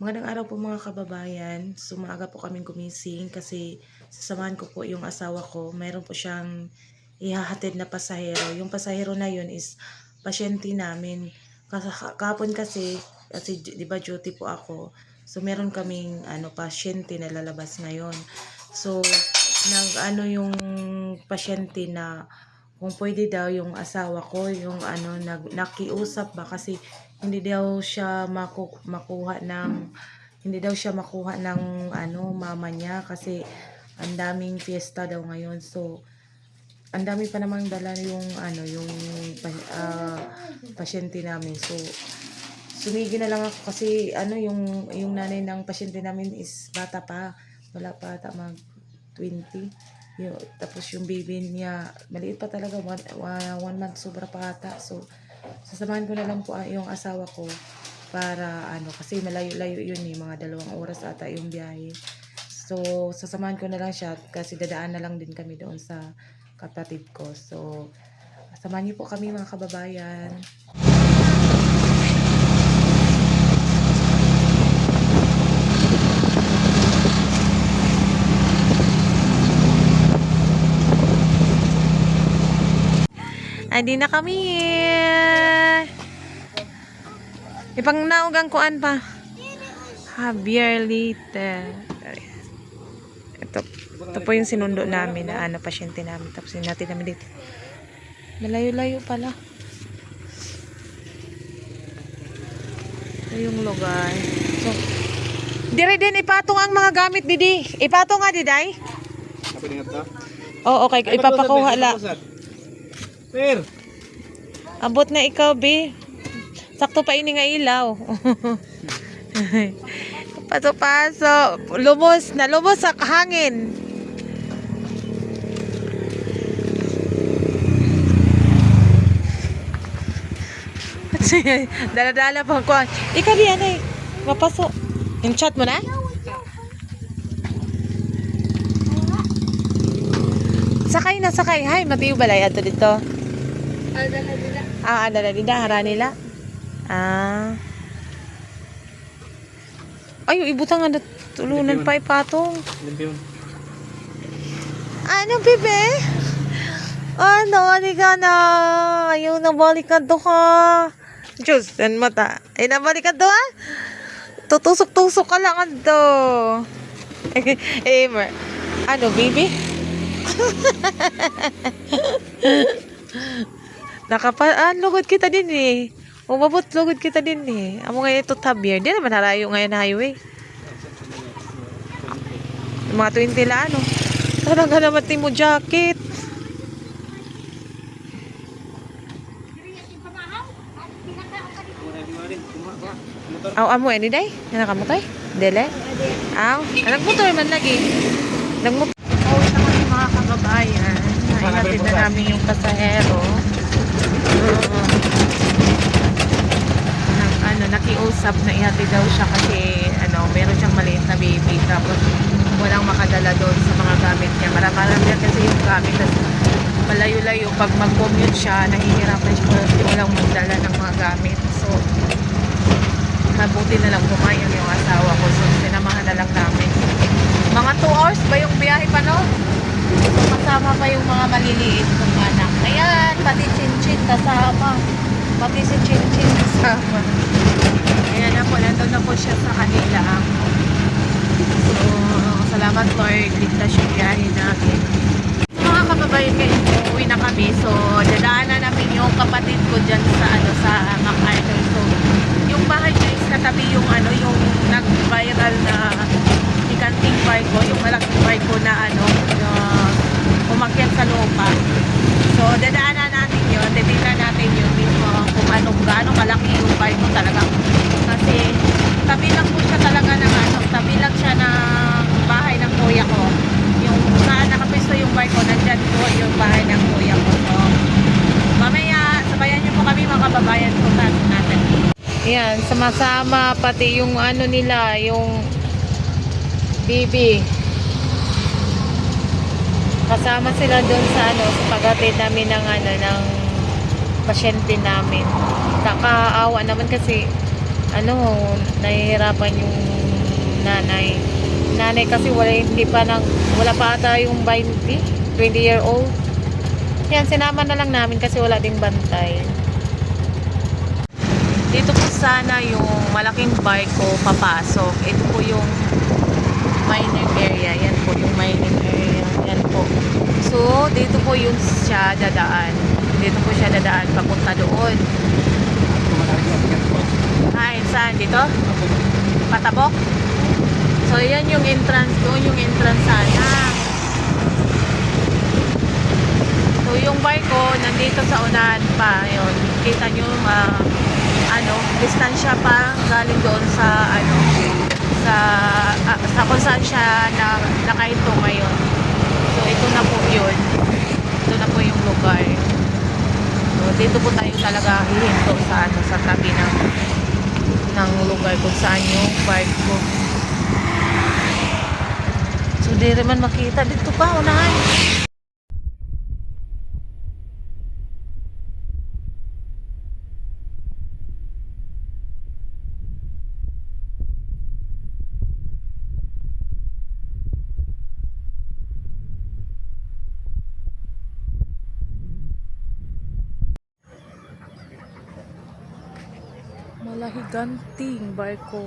Magandang araw po mga kababayan. So maaga po kaming gumising kasi sasamahan ko po yung asawa ko. Mayroon po siyang ihahatid na pasahero. Yung pasahero na yun is pasyente namin. Kahapon kasi di ba duty po ako. So meron kaming pasyente na lalabas ngayon. So yung pasyente na kung pwede daw yung asawa ko yung nakiusap ba kasi hindi daw siya makuha ng mama niya kasi ang daming fiesta daw ngayon. So ang dami pa namang dala pasyente namin. So sumigi na lang ako kasi yung nanay ng pasyente namin is bata pa, wala pa ata mag 20. Tapos yung baby niya maliit pa talaga, 1 month sobra pa ata. So sasamahan ko na lang po yung asawa ko para kasi malayo-layo yun mga 2 oras ata yung biyahe. So sasamahan ko na lang siya kasi dadaan na lang din kami doon sa kapatid ko. So samahan niyo po kami mga kababayan. Ay, di na kami. Ipang naugang kuan pa. Javier Lite. Ito po yung sinundo namin na pasyente namin. Tapos natin namin dito. Malayo-layo pala. Ito yung lugar. So, dire din ipatong ang mga gamit didi. Ipatong nga diday. Oo, okay. Ipapakuha la. Per. Abot na ikaw, be. Sakto pa ini nga ilaw. Paso-paso. Lumos sa hangin. Dala-dala pa ko. Ikaw diyan eh. Mapaso. Yung chat mo na? Sakay na, sakay. Hay, matiyo balay ato dito. Dala nila. Hara nila. Ay, ibutang nga tulunan pa ipatong. Ano, bebe? Hindi ka na. Ayaw na balikan to ka. Diyos, yan mata. Ay, nabalikan to ha? Tutusok-tusok ka lang to. Ano, baby? Lugod kita din eh. Umabot lugod kita din eh. Amo ngayon ito Javier. Di naman harayo ngayon na highway. Mga 20 la Talaga naman mo jacket. Amo ini day. Yana kamu tay? Dele. Nagmotor man lagi. Nagmotor. Na kami mga kababayan. Ihatid na namin yung pasahero. Nakiusap na ihatid daw siya kasi meron siyang maliit na baby tapos walang makadala doon sa mga gamit niya. Marami kasi yung gamit at malayo-layo pag mag-commute siya, nahihirapan siya kasi walang magdala ng mga gamit. So mabuti na lang pumayag yung asawa ko. So sinamahan na lang namin. Mga 2 hours ba yung biyahe pa no? So kasama pa yung mga maliliit kong anak. Ayan, pati Chinchin kasama. Pati si Chinchin kasama. Ayan na po, nandun na po siya sa kanila. So, salamat Lord, ligtas yung biyahe namin. So, mga kababayan ngayon, uwi na kami. So, dadaanan namin yung kapatid ko dyan sa MacArthur. So, yung bahay niya is katabi yung yung nag-viral na ikanting barko, yung malaking barko na umakyat sa lupa. So, dadaanan natin yun, titignan natin yun mismo kung gaano kalaki yung barko talaga. Kasi, tabi lang po siya talaga tabi lang siya ng bahay ng kuya ko. Yung saan nakapisto yung barko, nandyan po yung bahay ng kuya ko. So, mamaya, sabayan niyo po kami mga kababayan kung natin. Ayan, sama-sama, pati yung nila, yung baby. Kasama sila doon sa sa pag-atid namin ng pasyente namin. Kakaawa naman kasi ano, nahihirapan yung nanay. Nanay kasi wala pa ata yung 20-year-old. Yan, sinama na lang namin kasi wala ding bantay. Dito po sana yung malaking barko papasok. Ito po yung mining area. Yan po yung mining area. Yan po. So, dito po yung siya dadaan. Dito po siya dadaan papunta doon. Ay, saan? Dito? Patabok? So, yan yung entrance doon. Yung entrance sana. So, yung barko nandito sa unahan pa. Yun. Kita nyo, distansya pa galing doon sa, sa kung saan siya nakahinto ngayon. So, ito na po yun. Ito na po yung lugar. So, dito po tayo talaga hihinto sa tabi ng lugar kung saan yung barko. So, di rin man makita. Dito pa, unahan. Malahiganting barko.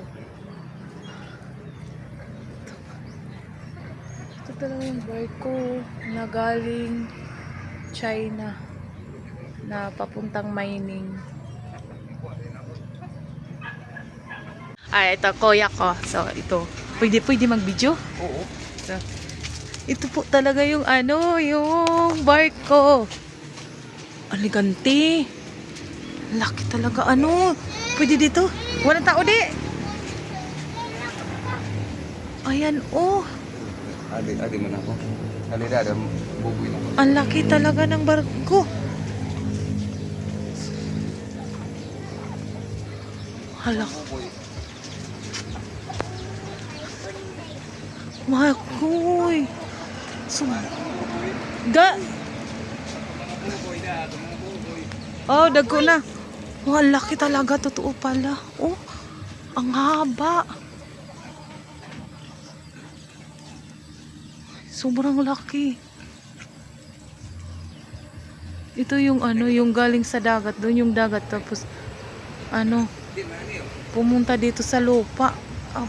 Ito talaga yung barko na galing China na papuntang mining. Ito kuya ko. So ito, pwede mag-video? Oo. So, ito po talaga yung yung barko. Aliganti. Laki talaga pwede dito. Walang tao di. Ayan Adi mo na ako. Ada bubuy na. Ang laki talaga ng barko. Hala. Makoy. Dagko na. Ang laki talaga. Totoo pala. Ang haba. Sobrang laki. Ito yung yung galing sa dagat. Doon yung dagat. Tapos, pumunta dito sa lupa.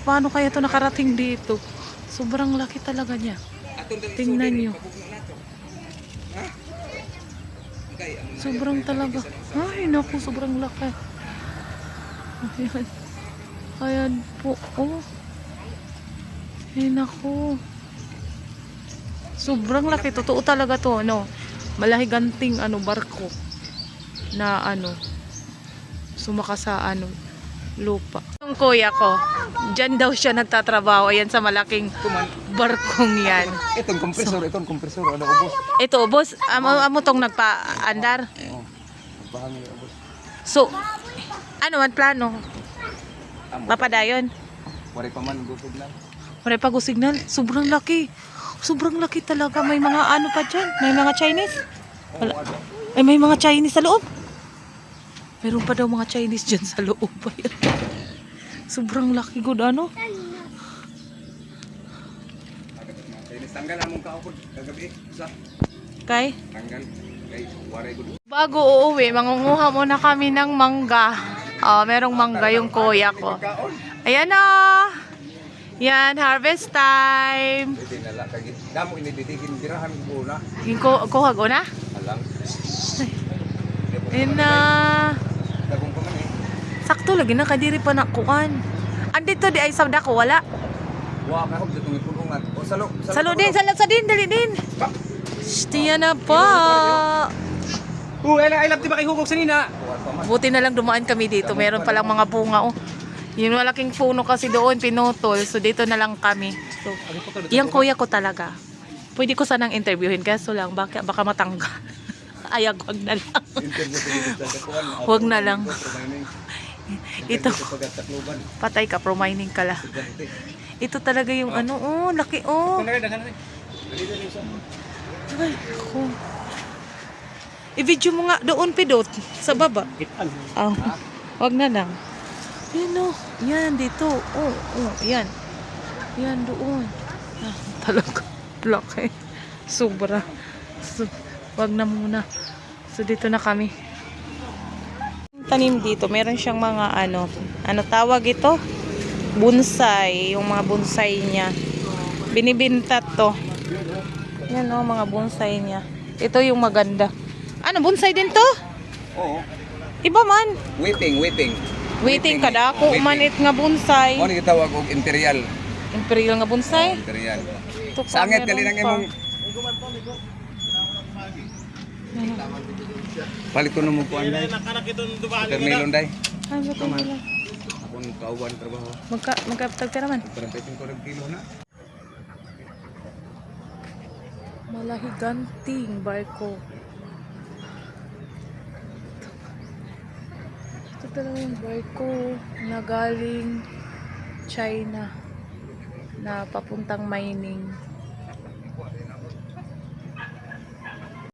Paano kaya ito nakarating dito? Sobrang laki talaga niya. Tingnan nyo. Sobrang talaga. Ay, naku, sobrang laki. Ayan. Ayan po. Ay, naku. Sobrang laki. Totoo talaga to, malahiganting barko na sumaka sa lupa. Yung kuya ko, dyan daw siya nagtatrabaho. Ayan sa malaking barkong yan. Itong kompresor, ano ubos? Ito, boss, amo tong nagpa-andar. Oo. Bahang ni ubos. So, ano man plano? Papadayon? Wari pa man gusog na. Wala pa signal. Sobrang laki. Sobrang laki talaga. May mga pa dyan. May mga Chinese. Wala. Ay, may mga Chinese sa loob. Meron pa daw mga Chinese dyan sa loob. Sobrang laki good Tanggal among kaupod kagabi sa Kay? tanggal kay waray gud. Bago uuwi, mangunguha muna kami ng mangga. Merong mangga yung kuya ko. Ayan Yan, harvest time. Pwede na lang kay damo inididigin dirahan ko na. Yung kuha ko na? Alang. Ayan na. Dagong pa man Sakto lagi na, kadiri pa nakuan. Andito di ay sa dako, wala. Wa ka hog ditong ipulungan. O salo. Salo din, sa din, dali din. Stiya na pa. I love di ba kay hugog sanina? Buti na lang dumaan kami dito. Meron palang mga bunga. Yung malaking puno kasi doon, pinutol. So dito na lang kami. So, yung kuya ko talaga. Pwede ko sanang interviewin. Kaso lang, baka matanggal. Ayag, wag na lang. Wag na lang. Ito. Patay ka, pro-mining ka lang. Ito talaga yung laki Ay, ako. I-video mo nga doon, Pidot, sa baba. Wag na lang. Yan o. Yan, dito. Oh, oh, yan. Yan, doon. Ah, talaga. Laki. Sobra. So, wag na muna. So, dito na kami. Tanim dito. Meron siyang mga ano tawag ito? Bonsai. Yung mga bonsai niya. Binibinta to. Yan o, mga bonsai niya. Ito yung maganda. Ano, bonsai din to? Oo. Iba man. Waiting. Waiting kada ako manit nga bonsai. Ano gitawag og imperial? Imperial nga bonsai. Imperial. Ito pa, Sangit meron gali nang pa. imong palit ko na mo kuan dai. Watermelon dai. Ay, ba't wala? Akong kauban trabaho. Magkaptag ka naman. 45 kilo na. Malahiganting barko. Ito talaga yung barko na galing China na papuntang mining.